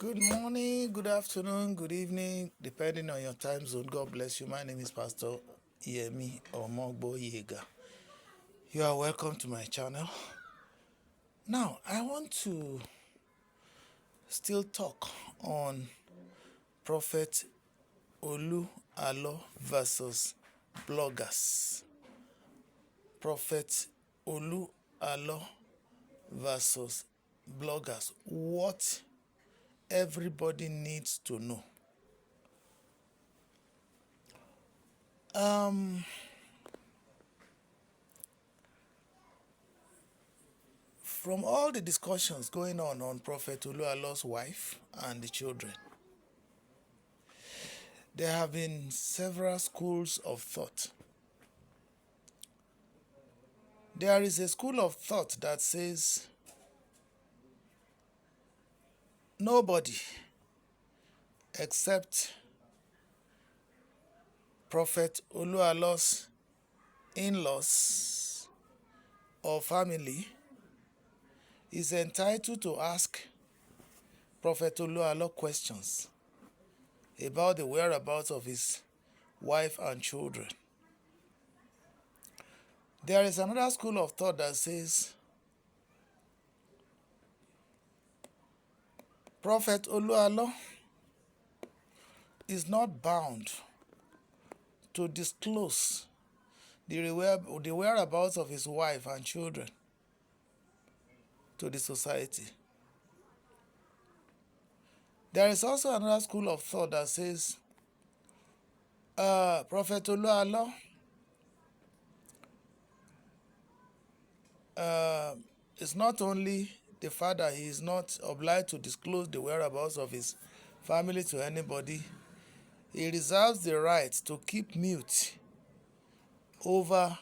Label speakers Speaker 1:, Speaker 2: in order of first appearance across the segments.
Speaker 1: Good morning, good afternoon, good evening, depending on your time zone. God bless you. My name is Pastor Yemi Omogbo Yega. You are welcome to my channel. Now, I want to still talk on Prophet Olu Alo versus bloggers. Prophet Olu Alo versus bloggers. What everybody needs to know. From all the discussions going on Prophet Olu Alo's wife and the children, there have been several schools of thought. There is a school of thought that says nobody except Prophet Olu Alo's in-laws or family is entitled to ask Prophet Olu Alo questions about the whereabouts of his wife and children. There is another school of thought that says Prophet Olu Alo is not bound to disclose the whereabouts of his wife and children to the society. There is also another school of thought that says Prophet Olu Alo is not only the father, he is not obliged to disclose the whereabouts of his family to anybody. He reserves the right to keep mute over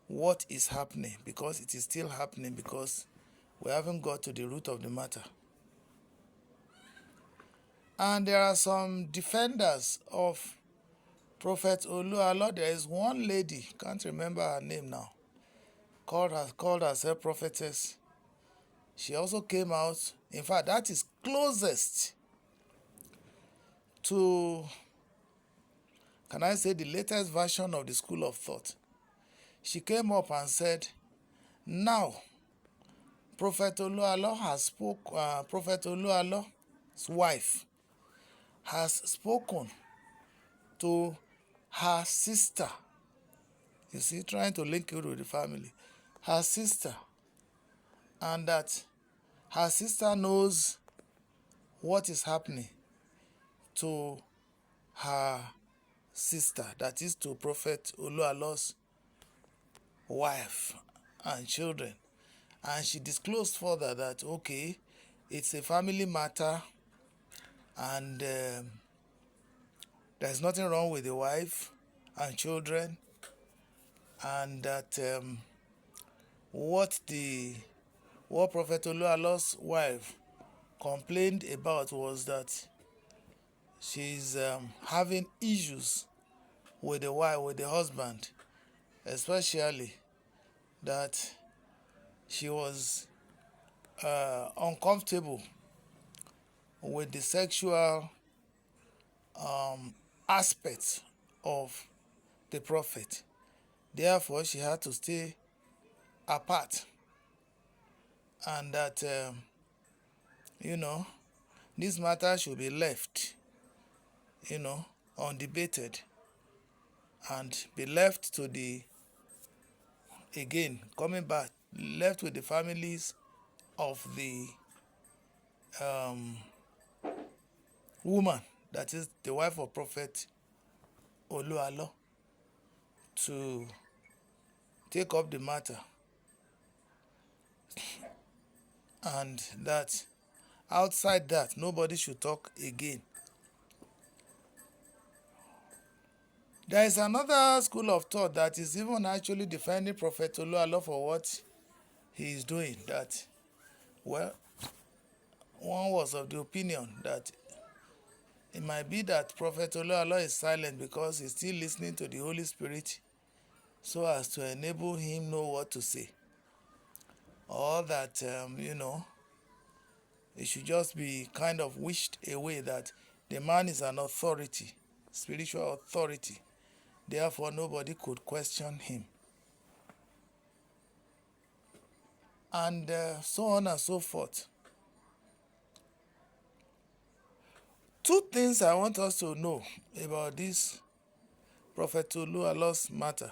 Speaker 1: what is happening because it is still happening because we haven't got to the root of the matter. And there are some defenders of Prophet Olu Alo. There is one lady, can't remember her name now, called herself prophetess. She also came out. In fact, that is closest to, can I say, the latest version of the school of thought. She came up and said, now, Prophet Olu Alo has Prophet Olu Alo's wife has spoken to her sister. You see, trying to link it with the family. Her sister. And that her sister knows what is happening to her sister, that is to Prophet Olu Alo's wife and children. And she disclosed further that, okay, it's a family matter and there's nothing wrong with the wife and children, and that what Prophet Olu Alo's wife complained about was that she's having issues with the husband, especially that she was uncomfortable with the sexual aspects of the prophet. Therefore, she had to stay apart, and that this matter should be left, undebated, and be left to the, again, coming back, left with the families of the woman, that is the wife of Prophet Olu Alo, to take up the matter, and that outside that, nobody should talk again. There is another school of thought that is even actually defending Prophet Olu Alo for what he is doing. That, well, one was of the opinion that it might be that Prophet Olu Alo is silent because he's still listening to the Holy Spirit so as to enable him know what to say. Or that, It should just be kind of wished away that the man is an authority, spiritual authority. Therefore, nobody could question him. And so on and so forth. Two things I want us to know about this Prophet Olu Alo's matter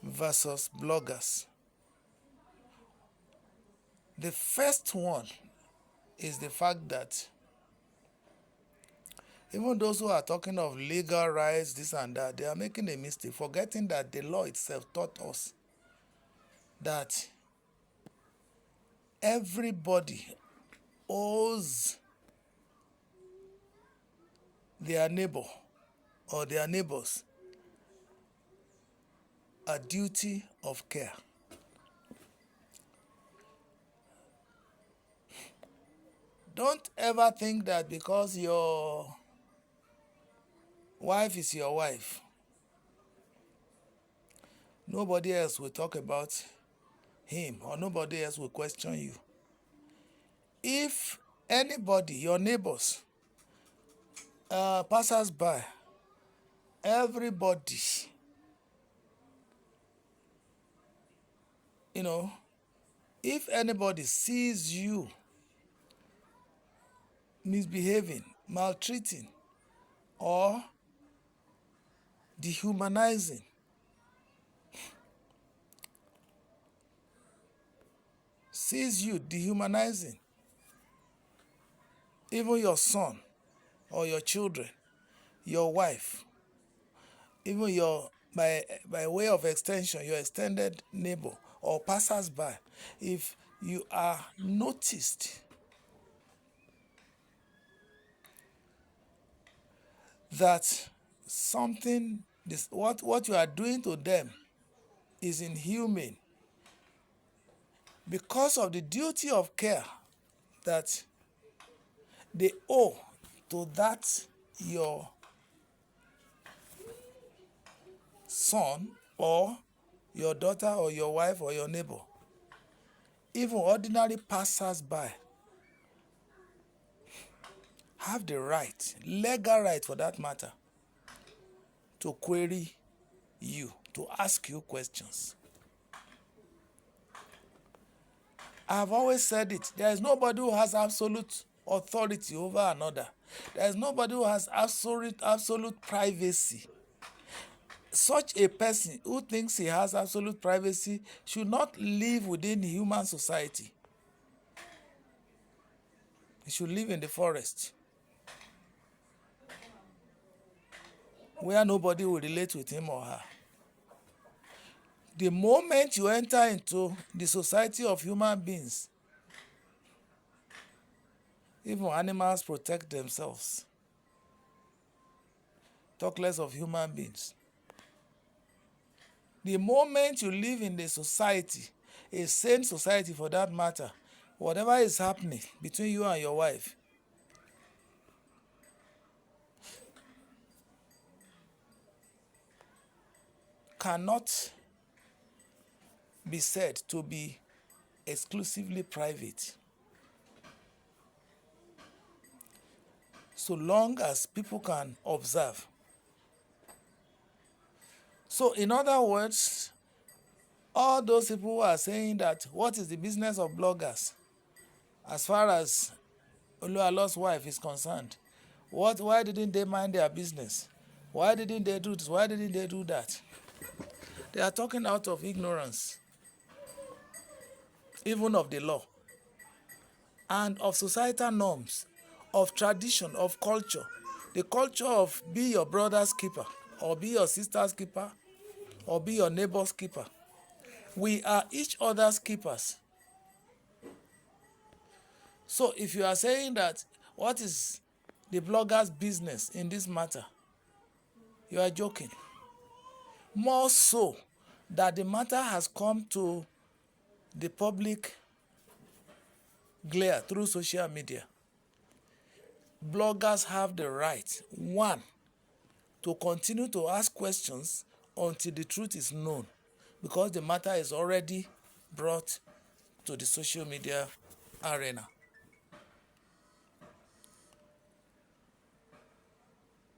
Speaker 1: versus bloggers. The first one is the fact that even those who are talking of legal rights, this and that, they are making a mistake, forgetting that the law itself taught us that everybody owes their neighbor or their neighbors a duty of care. Don't ever think that because your wife is your wife, nobody else will talk about him or nobody else will question you. If anybody, your neighbors, passers by, everybody, if anybody sees you misbehaving, maltreating, or dehumanizing, sees you dehumanizing even your son or your children, your wife, even your, by way of extension, your extended neighbor or passers-by, if you are noticed that something, what you are doing to them is inhumane, because of the duty of care that they owe to that your son or your daughter or your wife or your neighbor, even ordinary passers-by have the right, legal right for that matter, to query you, to ask you questions. I've always said it. There is nobody who has absolute authority over another. There is nobody who has absolute privacy. Such a person who thinks he has absolute privacy should not live within human society. He should live in the forest, where nobody will relate with him or her. The moment you enter into the society of human beings, even animals protect themselves. Talk less of human beings. The moment you live in the society, a sane society for that matter, whatever is happening between you and your wife, cannot be said to be exclusively private, so long as people can observe. So in other words, all those people who are saying that what is the business of bloggers as far as Olu Alo's wife is concerned, why didn't they mind their business? Why didn't they do this? Why didn't they do that? They are talking out of ignorance, even of the law and of societal norms, of tradition, of culture. The culture of be your brother's keeper, or be your sister's keeper, or be your neighbor's keeper. We are each other's keepers. So if you are saying that what is the blogger's business in this matter, you are joking. More so that the matter has come to the public glare through social media. Bloggers have the right, one, to continue to ask questions until the truth is known, because the matter is already brought to the social media arena.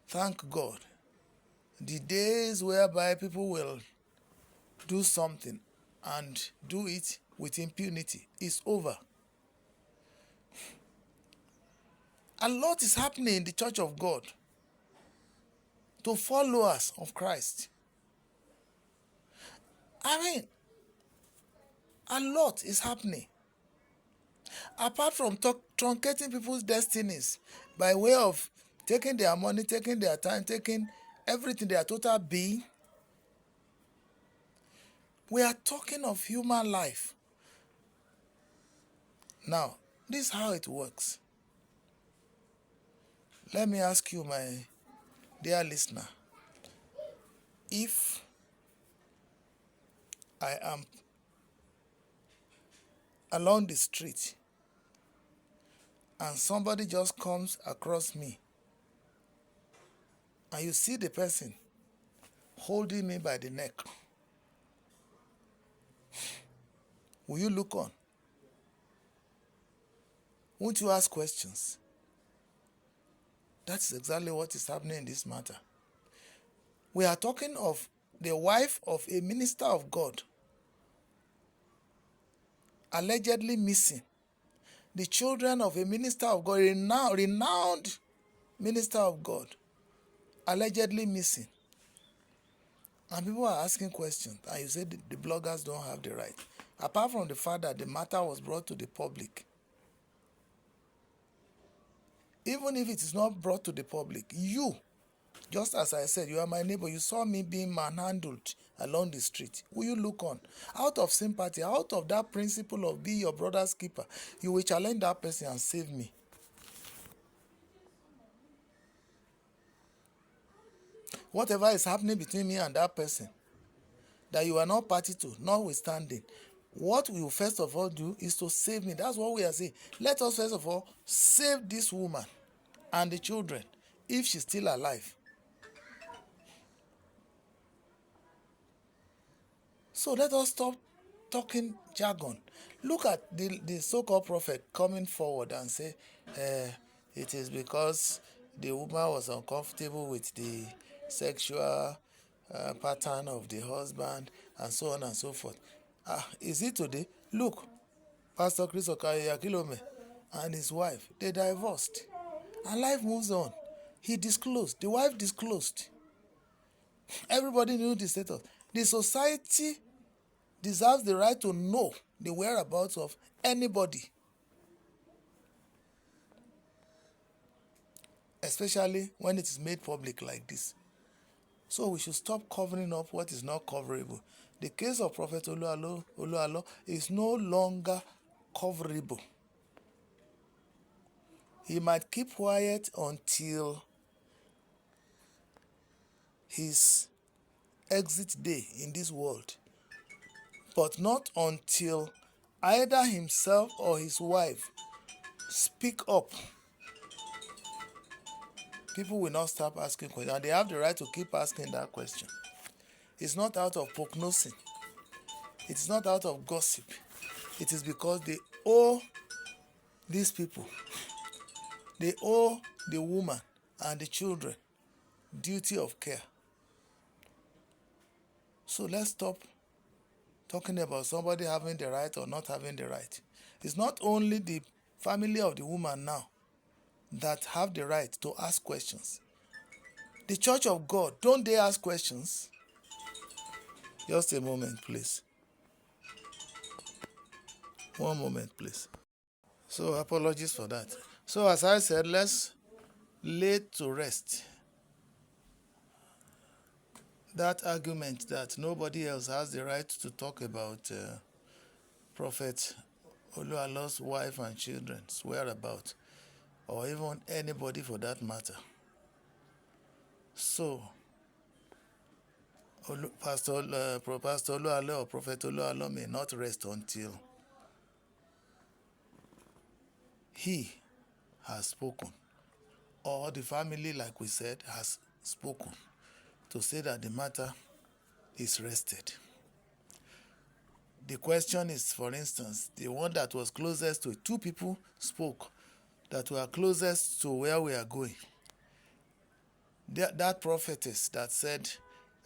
Speaker 1: Thank God. The days whereby people will do something and do it with impunity is over. A lot is happening in the church of God to followers of Christ. I mean, a lot is happening. Apart from truncating people's destinies by way of taking their money, taking their time, taking everything, their total being, we are talking of human life. Now, this is how it works. Let me ask you, my dear listener, if I am along the street and somebody just comes across me and you see the person holding me by the neck, will you look on? Won't you ask questions? That's exactly what is happening in this matter. We are talking of the wife of a minister of God allegedly missing. The children of a minister of God, renowned minister of God, allegedly missing. And people are asking questions, and you say the bloggers don't have the right. Apart from the fact that the matter was brought to the public. Even if it is not brought to the public, you, just as I said, you are my neighbor, you saw me being manhandled along the street. Will you look on? Out of sympathy, out of that principle of be your brother's keeper, you will challenge that person and save me. Whatever is happening between me and that person, that you are not party to, notwithstanding, what we will first of all do is to save me. That's what we are saying. Let us first of all save this woman and the children if she's still alive. So let us stop talking jargon. Look at the so-called prophet coming forward and say, it is because the woman was uncomfortable with the sexual pattern of the husband and so on and so forth. Is it today? Look, Pastor Chris Okayakilome and his wife, they divorced. And life moves on. He disclosed. The wife disclosed. Everybody knew the status. The society deserves the right to know the whereabouts of anybody, especially when it is made public like this. So we should stop covering up what is not coverable. The case of Prophet Olu Alo is no longer coverable. He might keep quiet until his exit day in this world, but not until either himself or his wife speak up. People will not stop asking questions, and they have the right to keep asking that question. It's not out of prognosing. It's not out of gossip. It is because they owe these people, they owe the woman and the children duty of care. So let's stop talking about somebody having the right or not having the right. It's not only the family of the woman now that have the right to ask questions. The church of God, don't they ask questions? Just a moment, please. One moment, please. So apologies for that. So as I said, let's lay to rest that argument that nobody else has the right to talk about Prophet Olu Alo's wife and children's whereabouts, or even anybody for that matter. So, Pastor Olu Alo or Prophet Olu Alo may not rest until he has spoken, or the family, like we said, has spoken to say that the matter is rested. The question is, for instance, the one that was closest to two people spoke that were closest to where we are going. That prophetess that said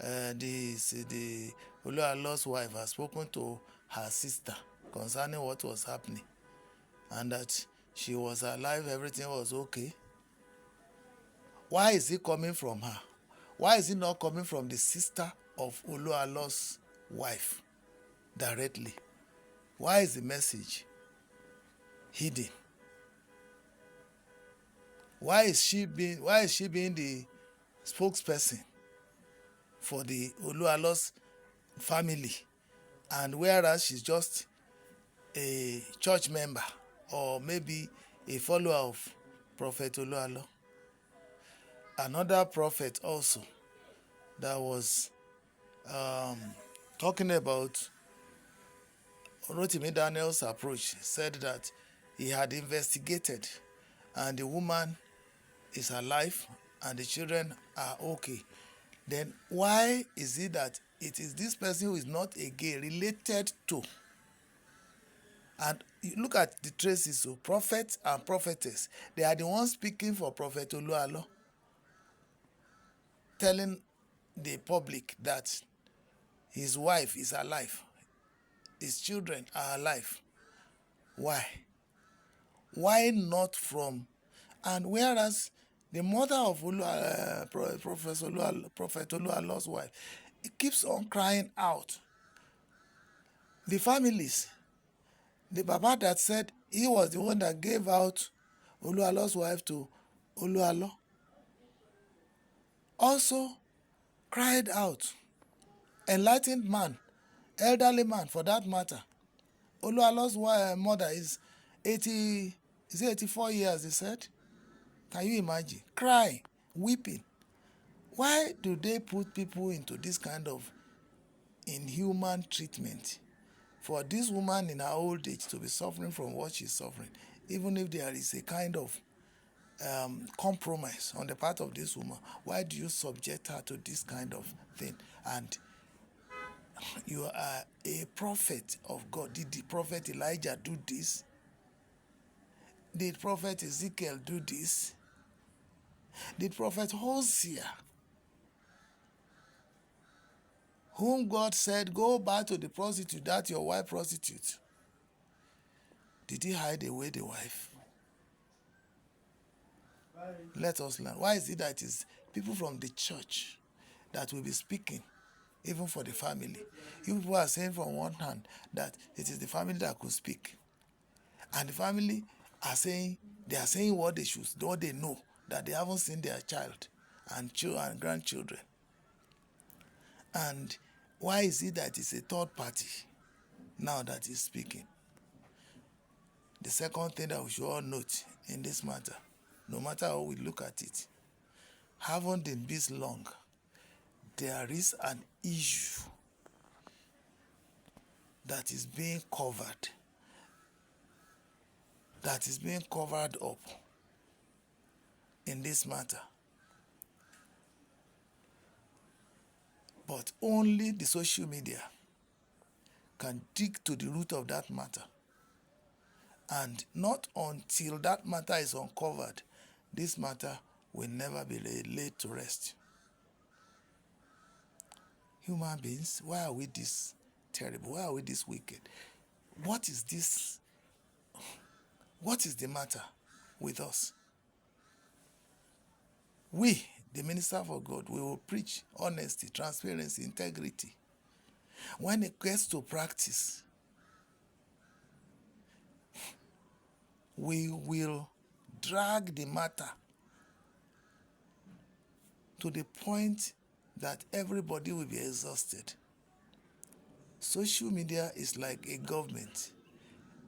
Speaker 1: the Olu Alo's wife has spoken to her sister concerning what was happening and that she was alive, everything was okay. Why is it coming from her? Why is it not coming from the sister of Olu Alo's wife directly? Why is the message hidden? Why is she being the spokesperson for the Olu Alo's family, and whereas she's just a church member or maybe a follower of Prophet Olu Alo? Another prophet also that was talking about Rotimi Daniel's approach said that he had investigated and the woman is alive and the children are okay. Then why is it that it is this person who is not a gay related to? And you look at the traces, so prophet and prophetess, they are the ones speaking for Prophet Olu Alo, telling the public that his wife is alive, his children are alive. Why? Why not from? And whereas the mother of Prophet Olu Alo's wife, it keeps on crying out. The families, the Baba that said he was the one that gave out Olu Alo's wife to Olu Alo, also cried out. Enlightened man, elderly man for that matter. Olu Alo's mother is 84 years, they said. Can you imagine? Crying, weeping. Why do they put people into this kind of inhuman treatment? For this woman in her old age to be suffering from what she's suffering, even if there is a kind of compromise on the part of this woman, why do you subject her to this kind of thing? And you are a prophet of God. Did the prophet Elijah do this? Did prophet Ezekiel do this? Did prophet Hosea, whom God said, go back to the prostitute, that's your wife prostitute, did he hide away the wife? Let us learn. Why is it that it is people from the church that will be speaking, even for the family? You people are saying from one hand that it is the family that could speak. And the family are saying, they are saying what they should, what they know, that they haven't seen their child and children and grandchildren. And why is it that it's a third party now that is speaking? The second thing that we should all note in this matter, no matter how we look at it, haven't been this long, there is an issue that is being covered, that is being covered up in this matter. But only the social media can dig to the root of that matter. And not until that matter is uncovered, this matter will never be laid to rest. Human beings, why are we this terrible? Why are we this wicked? What is this? What is the matter with us? We, the minister for God, we will preach honesty, transparency, integrity. When it gets to practice, we will drag the matter to the point that everybody will be exhausted. Social media is like a government.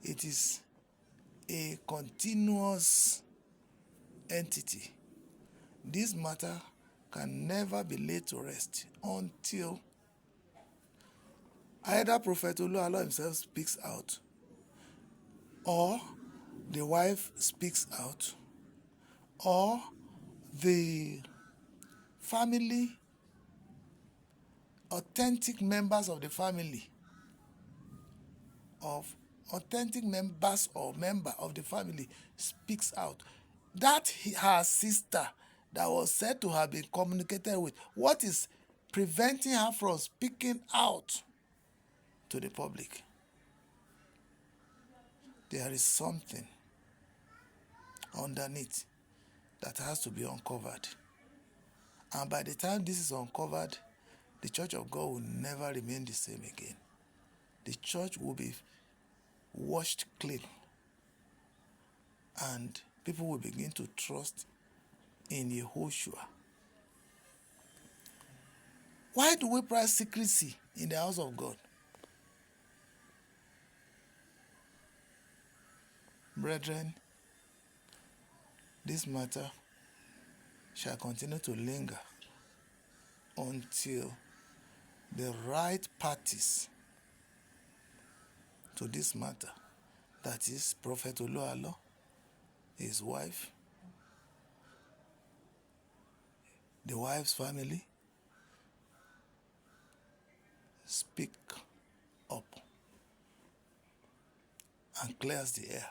Speaker 1: It is a continuous entity. This matter can never be laid to rest until either Prophet Olu Alo himself speaks out, or the wife speaks out, or the family, authentic members of the family of authentic members or member of the family speaks out, that her sister that was said to have been communicated with, what is preventing her from speaking out to the public? There is something underneath that has to be uncovered. And by the time this is uncovered, the church of God will never remain the same again. The church will be washed clean, and people will begin to trust in Yehoshua. Why do we prize secrecy in the house of God? Brethren, this matter shall continue to linger until the right parties to this matter, that is Prophet Olu Alo, his wife, the wife's family, speak up and clears the air.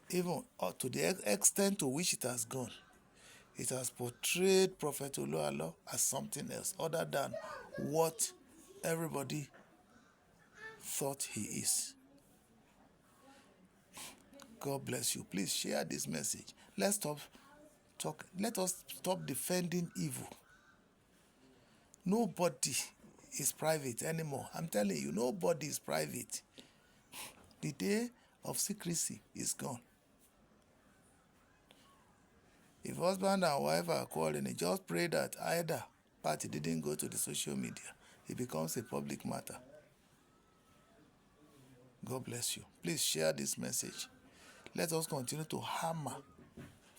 Speaker 1: Even to the extent to which it has gone, it has portrayed Prophet Olu Alo as something else other than what everybody thought he is. God bless you. Please share this message. Let us stop defending evil. Nobody is private anymore. I'm telling you, nobody is private. The day of secrecy is gone. If husband and wife are quarreling, just pray that either party didn't go to the social media. It becomes a public matter. God bless you. Please share this message. Let us continue to hammer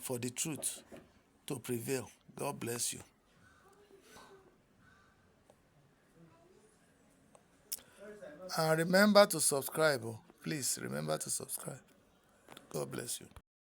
Speaker 1: for the truth to prevail. God bless you. And remember to subscribe. Please remember to subscribe. God bless you.